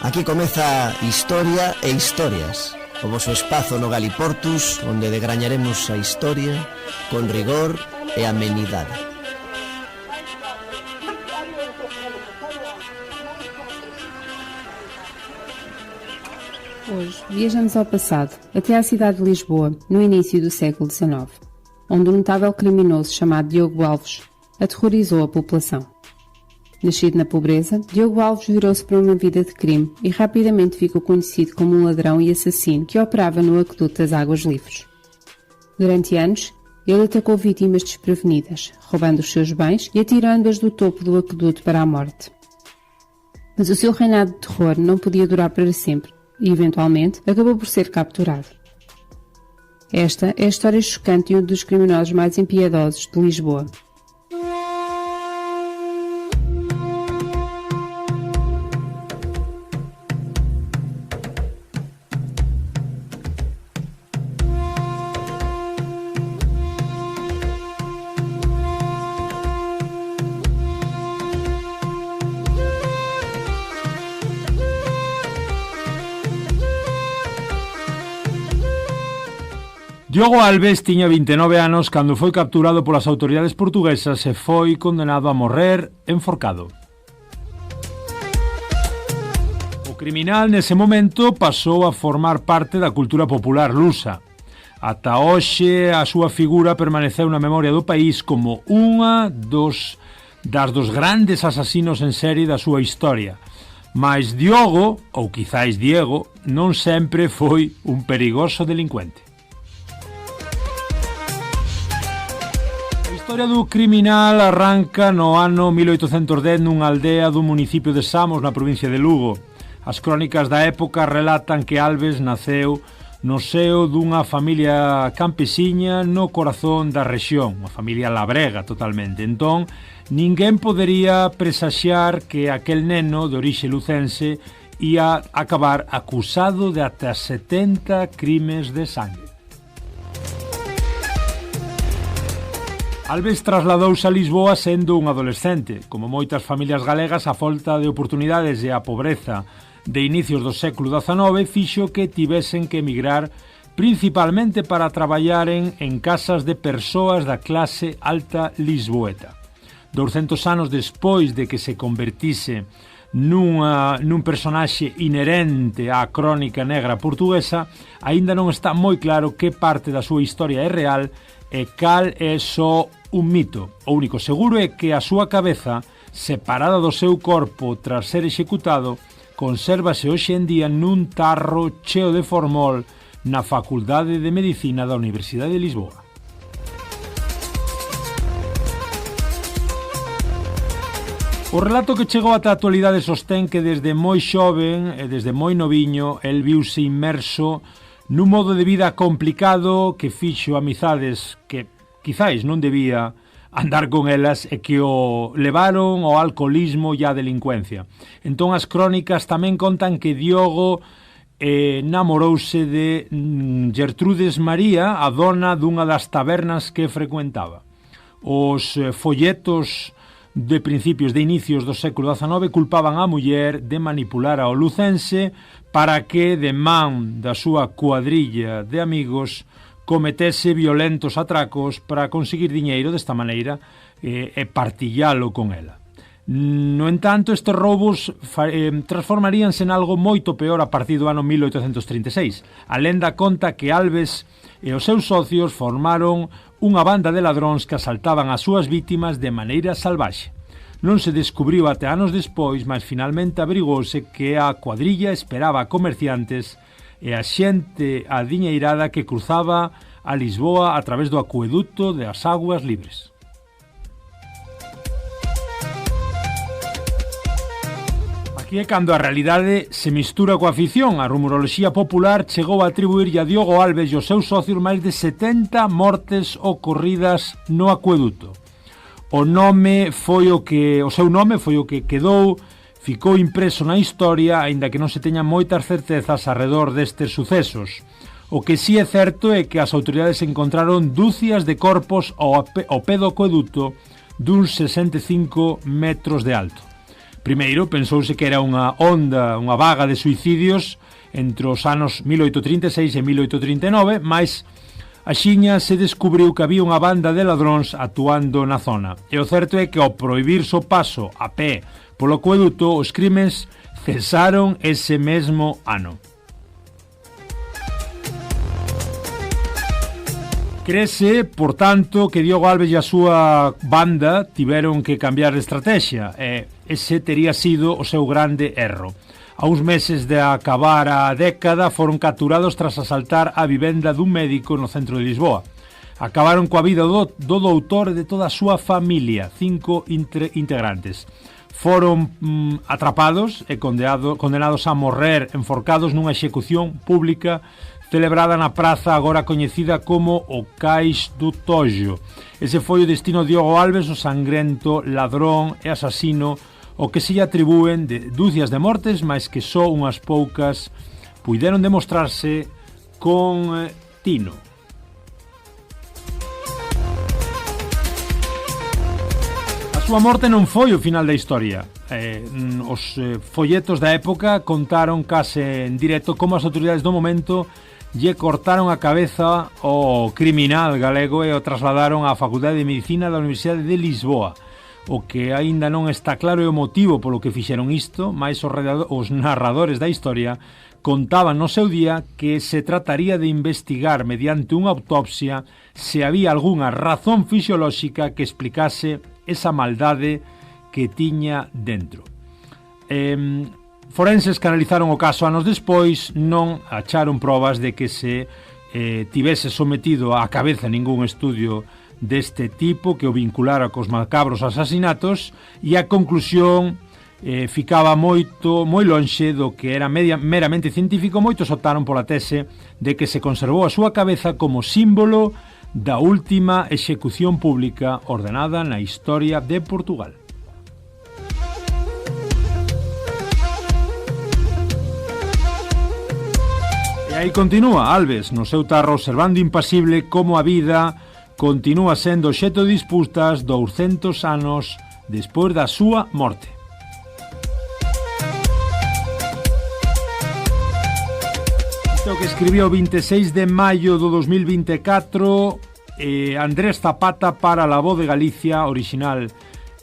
Aquí comeza Historia e Historias, o voso espazo no Galiportus, onde degrañaremos a historia con rigor e amenidade. Hoje viajamos ao passado, até à cidade de Lisboa, no início do século XIX, onde um notável criminoso chamado Diogo Alves aterrorizou a população. Nascido na pobreza, Diogo Alves virou-se para uma vida de crime e rapidamente ficou conhecido como um ladrão e assassino que operava no aqueduto das Águas Livres. Durante anos, ele atacou vítimas desprevenidas, roubando os seus bens e atirando-as do topo do aqueduto para a morte. Mas o seu reinado de terror não podia durar para sempre e, eventualmente, acabou por ser capturado. Esta é a história chocante de um dos criminosos mais impiedosos de Lisboa. Diogo Alves tiña 29 anos cando foi capturado polas autoridades portuguesas e foi condenado a morrer enforcado. O criminal nese momento pasou a formar parte da cultura popular lusa. Ata hoxe a súa figura permaneceu na memoria do país como unha das dos grandes asasinos en serie da súa historia. Mais Diogo, ou quizáis Diego, non sempre foi un perigoso delincuente. A historia do criminal arranca no ano 1810 nunha aldea do municipio de Samos, na provincia de Lugo. As crónicas da época relatan que Alves naceu no seo dunha familia campesiña no corazón da rexión, unha familia labrega totalmente. Entón, ninguén podería presaxiar que aquel neno de orixe lucense ia acabar acusado de ata 70 crimes de sangue. Alves trasladouse a Lisboa sendo un adolescente. Como moitas familias galegas, a falta de oportunidades e a pobreza de inicios do século XIX fixo que tivesen que emigrar principalmente para traballaren en casas de persoas da clase alta lisboeta. 200 anos despois de que se convertise nun personaxe inherente á crónica negra portuguesa, aínda non está moi claro que parte da súa historia é real e cal é só un mito. O único seguro é que a súa cabeza, separada do seu corpo tras ser executado, consérvase hoxe en día nun tarro cheo de formol na Facultade de Medicina da Universidade de Lisboa. O relato que chegou ata a actualidade sostén que desde moi xoven e desde moi noviño el viuse inmerso nun modo de vida complicado que fixo amizades que quizáis non debía andar con elas e que o levaron ao alcoholismo e á delincuencia. Entón as crónicas tamén contan que Diogo namorouse de Gertrudes María, a dona dunha das tabernas que frecuentaba. Os folletos de principios de inicios do século XIX culpaban a muller de manipular ao lucense para que, de man da súa cuadrilla de amigos, cometese violentos atracos para conseguir diñeiro desta maneira e partillalo con ela. No entanto, estes roubos transformaríanse en algo moito peor a partir do ano 1836. A lenda conta que Alves e os seus socios formaron unha banda de ladróns que asaltaban as súas vítimas de maneira salvaxe. Non se descubriu até anos despois, mas finalmente abrigouse que a cuadrilla esperaba a comerciantes e a xente adiñeirada que cruzaba a Lisboa a través do acueduto das Águas Libres. Aquí é cando a realidade se mistura coa ficción. A rumoroloxía popular chegou a atribuir a Diogo Alves e os seus socios máis de 70 mortes ocorridas no acueduto. O seu nome foi o que quedou, ficou impreso na historia, aínda que non se teñan moitas certezas arredor destes sucesos. O que sí é certo é que as autoridades encontraron dúcias de corpos ao pé do acueduto duns 65 metros de alto. Primeiro, pensouse que era unha vaga de suicidios entre os anos 1836 e 1839, mas axiña se descubriu que había unha banda de ladróns actuando na zona. E o certo é que ao prohibirse o paso a pé polo acueduto, os crimes cesaron ese mesmo ano. Crese, por tanto, que Diogo Alves e a súa banda tiveron que cambiar de estrategia e ese tería sido o seu grande erro. A uns meses de acabar a década foron capturados tras asaltar a vivenda dun médico no centro de Lisboa. Acabaron coa vida do doutor e de toda a súa familia, 5 integrantes. Foron atrapados e condenados a morrer enforcados nunha execución pública celebrada na praza agora coñecida como o Cais do Tojo. Ese foi o destino de Diogo Alves, o sangrento ladrón e asasino, o que se lle atribúen de dúcias de mortes, mas que só unhas poucas puideron demostrarse con tino. A súa morte non foi o final da historia. Os folletos da época contaron case en directo como as autoridades do momento lle cortaron a cabeza ao criminal galego e o trasladaron á Facultade de Medicina da Universidade de Lisboa. O que aínda non está claro é o motivo polo que fixeron isto, mas os narradores da historia contaban no seu día que se trataría de investigar mediante unha autopsia se había algunha razón fisiolóxica que explicase esa maldade que tiña dentro. Forenses que analizaron o caso anos despois non acharon probas de que se tivese sometido á cabeza ningún estudio deste tipo que o vinculara cos macabros asasinatos, e a conclusión ficaba moi lonxe do que era meramente científico. Moitos optaron pola tese de que se conservou a súa cabeza como símbolo da última execución pública ordenada na historia de Portugal. E aí continúa Alves no seu tarro observando impasible como a vida continúa sendo obxecto de disputas 200 anos despois da súa morte. Isto que escribiu o 26 de maio do 2024 Andrés Zapata para La Voz de Galicia, original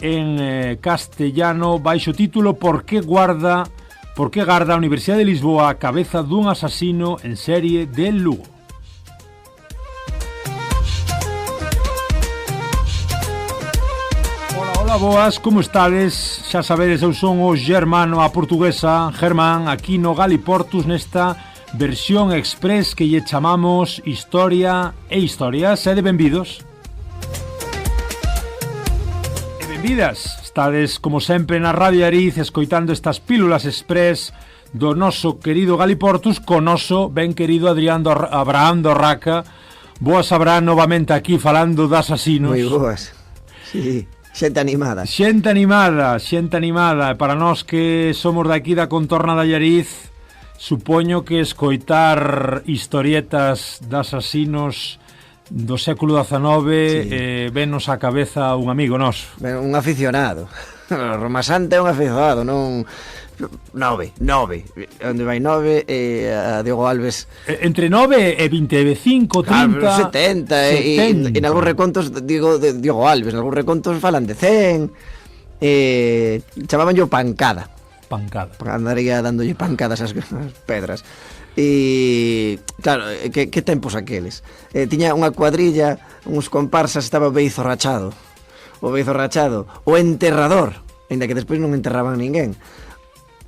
en castellano, baixo título ¿Por que garda a Universidade de Lisboa a cabeza dun asasino en serie de Lugo? Hola, boas, como estades? Xa sabedes, eu son o Germano a portuguesa, Germán, aquí no Galiportus, nesta versión express que lle chamamos Historia e Historias. Sede benvidos e benvidas. Estades, como sempre, na Radio Ariz escoitando estas pílulas express do noso querido Galiportus con noso ben querido Abraham Dorraca. Boas, Abraham, novamente aquí falando de asasinos. Moi boas, sí. Xente animada. Para nós que somos daqui da contorna da Allariz, supoño que escoitar historietas de asasinos do século XIX venos á cabeza un amigo noso. Un aficionado. Roma Santa é un aficionado, non... 9. Onde vai 9 a Diogo Alves. Entre 9 e 25, 30... 70. En algúns recontos digo de Diogo Alves, en algúns recontos falan de 100. Chamaban yo pancada. Andaría dándolle pancadas ás pedras. E claro, que tempos aqueles. Tiña unha cuadrilla, uns comparsas, estaba o Beizo Rachado. O enterrador, ainda que despois non enterraban ninguén.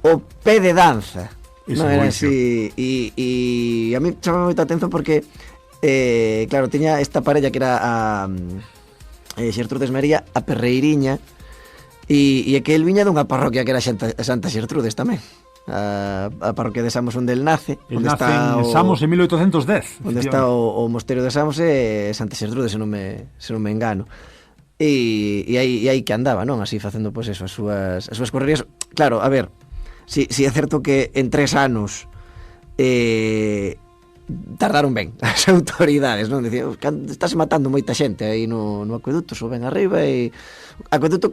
O pé de danza. Non era así. E a mí chamaba moita atención porque claro, tiña esta parella que era a Xertrudes María, a Perreiriña, e que el viña dunha parroquia que era Santa Xertrudes tamén, a parroquia de Samos onde el nace. El nace en Samos en 1810. Onde está o mosteiro de Samos é Santa Xertrudes, se non me engano. E aí que andaba, non? Así facendo, pois eso, as súas correrías. Claro, a ver, si é certo que en 3 anos tardaron ben as autoridades, non? Dicían, estáse matando moita xente aí no acueduto, suben arriba e acueduto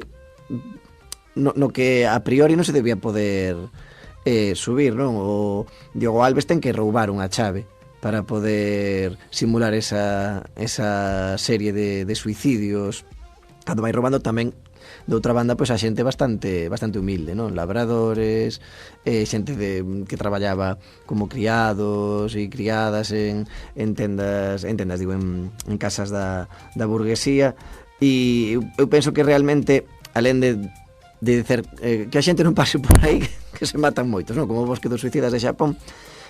no que a priori non se debía poder subir, non? O Diogo Alves ten que roubar unha chave para poder simular esa serie de suicidios. Cando vai roubando tamén, de outra banda, pois a xente bastante humilde, non? Labradores, xente que traballaba como criados e criadas en tendas, digo, en casas da burguesía. E eu penso que realmente, alén de dicer que a xente non pase por aí, que se matan moitos, non? Como o Bosque dos Suicidas de Xapón,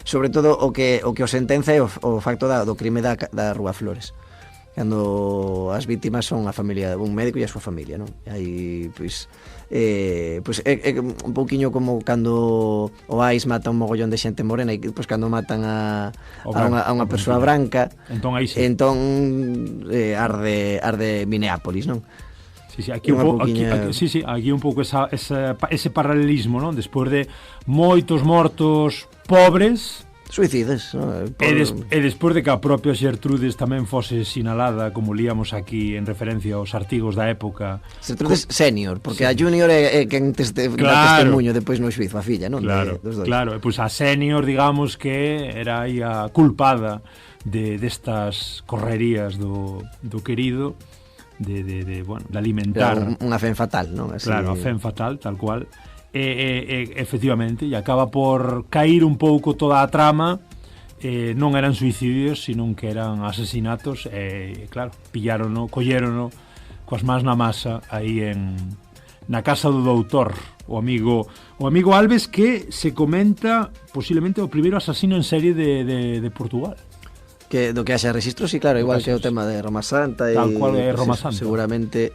sobre todo o que o sentenza é o facto do crime da Rúa Flores, cando as vítimas son a familia, un médico e a súa familia, non? E aí, pois é un pouquiño como cando o AIS mata un mogollón de xente morena e pois cando matan a unha persoa branca, entón aí sí. Arde Minneapolis, non? Sí, aquí un pouco aquí un pouco ese paralelismo, non? Despois de moitos mortos pobres, suicidas, ¿no? E despois de que a propia Xertrudes tamén fose sinalada, como líamos aquí en referencia aos artigos da época. Xertrudes senior, porque a junior é quen testemunho depois no xuizo, a filla, non? Claro, e pois a senior, digamos que era aí a culpada destas correrías do querido de alimentar. Unha fen fatal, non? Así... Claro, a fen fatal, tal cual. Efectivamente, e acaba por cair un pouco toda a trama. Non eran suicidios, senón que eran asesinatos, e claro, collérono coas mans na masa aí na casa do doutor, o amigo Alves, que se comenta posiblemente o primeiro asasino en serie de Portugal. Do que haxa registros, sí, claro, igual que o tema de Roma Santa, tal cual é Roma Santa. Seguramente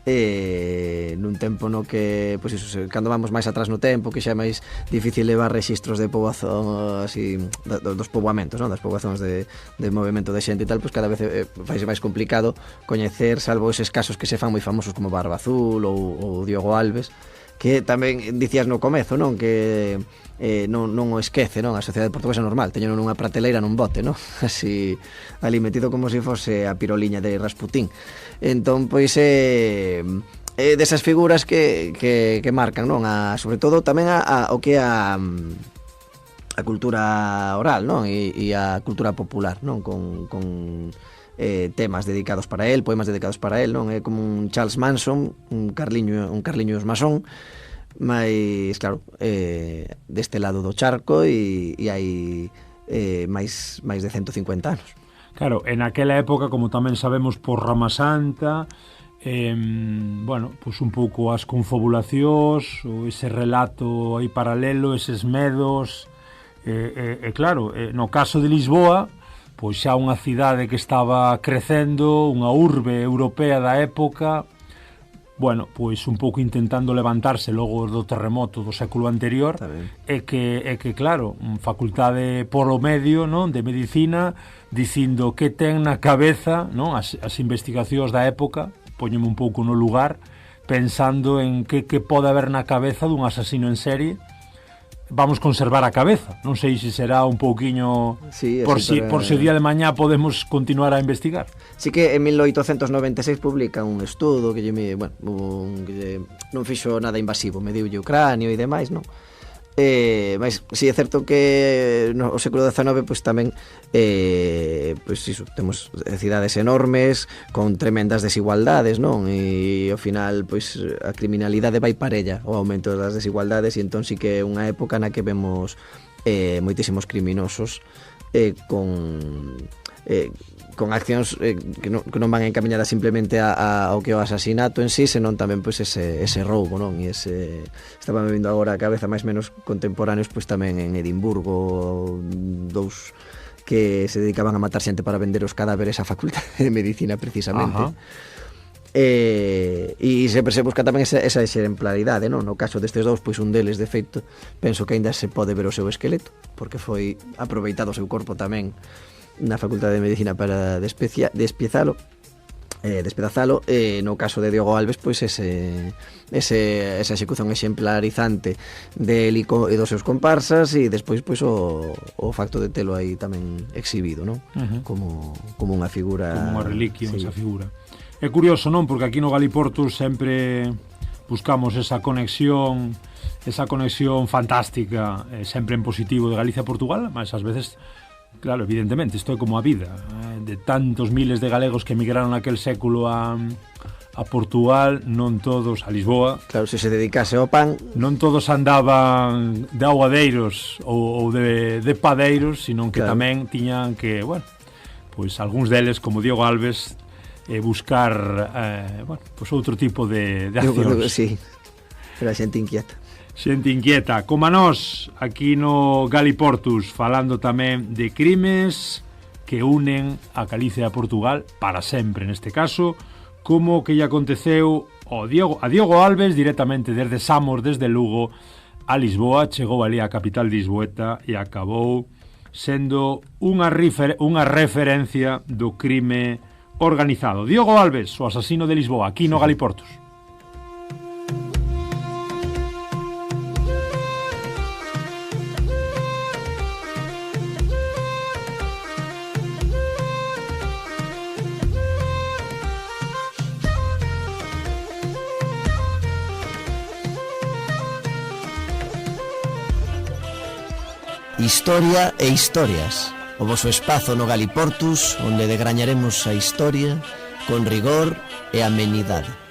nun tempo no que, pois iso, cando vamos máis atrás no tempo, que xa é máis difícil levar registros de poboación, así, dos poboamentos, non? Das poboacións de movimento de xente e tal, pois cada vez faise máis complicado coñecer, salvo eses casos que se fan moi famosos como Barba Azul ou Diogo Alves, que tamén dicías no comezo, non? Que non o esquece, non? A sociedade portuguesa normal, teño nunha prateleira nun bote, non? Así, ali metido como se fose a piroliña de Rasputín. Entón, pois, desas figuras que marcan, non? Sobre todo tamén o que é a cultura oral, non? E a cultura popular, non? Con temas dedicados para él, poemas dedicados para él, non? É como un Charles Manson, un Carliños Masón, máis, claro, deste lado do charco, e hai máis de 150 anos. Claro, en aquela época, como tamén sabemos por Rama Santa, bueno, pois un pouco as confabulacións, ou ese relato aí paralelo, eses medos, claro, no caso de Lisboa, pois xa unha cidade que estaba crecendo, unha urbe europea da época, bueno, pois un pouco intentando levantarse logo do terremoto do século anterior, e que claro, facultade polo medio, non, de medicina, dicindo que ten na cabeza, non, as investigacións da época, poñeme un pouco no lugar, pensando en que pode haber na cabeza dun asasino en serie. Vamos conservar a cabeza, non sei se será un pouquiño, sí, por si o día de mañá podemos continuar a investigar. Sí, que en 1896 publica un estudo que non fixo nada invasivo, mediulle o cráneo e demais, non? Mas si é certo que no século XIX pois tamén pois iso, temos cidades enormes con tremendas desigualdades, non? E ao final pois a criminalidade vai parella o aumento das desigualdades, e entón sí que é unha época na que vemos moitísimos criminosos con accións que non van encaminhadas simplemente ao que o asasinato en sí, senón tamén pois ese roubo, non? E estaba me vindo agora a cabeza máis menos contemporáneos, pois tamén en Edimburgo, dous que se dedicaban a matar xente para vender os cadáveres á Facultade de Medicina, precisamente. E sempre se busca tamén esa exemplaridade, non? No caso destes dous, pois un deles, de feito, penso que aínda se pode ver o seu esqueleto, porque foi aproveitado o seu corpo tamén na Facultade de Medicina para despedazalo. No caso de Diogo Alves, pois esa execución exemplarizante del e dos seus comparsas, e despois pois o facto de telo aí tamén exhibido, non? Como unha figura, como unha reliquia, sí. Esa figura. É curioso, non? Porque aquí no Galiporto sempre buscamos esa conexión fantástica, sempre en positivo, de Galicia a Portugal, mas ás veces, claro, evidentemente, isto é como a vida, de tantos miles de galegos que emigraron naquel século a Portugal, non todos, a Lisboa. Claro, se dedicase ao pan, non todos andaban de aguadeiros ou de padeiros, sino que claro, tamén tiñan que, bueno, pois algúns deles, como Diego Alves, buscar bueno, pois outro tipo de accións. Sí, pero a xente inquieta. Xente inquieta, como a nós, aquí no Galiportus, falando tamén de crimes que unen a Galicia e a Portugal, para sempre neste caso, como que lle aconteceu a Diego Alves directamente desde Samos, desde Lugo a Lisboa, chegou ali a capital lisboeta e acabou sendo unha referencia do crime organizado. Diego Alves, o asasino de Lisboa, aquí no Galiportus. Historia e historias. O voso espazo no Galiportus, onde degrañaremos a historia con rigor e amenidade.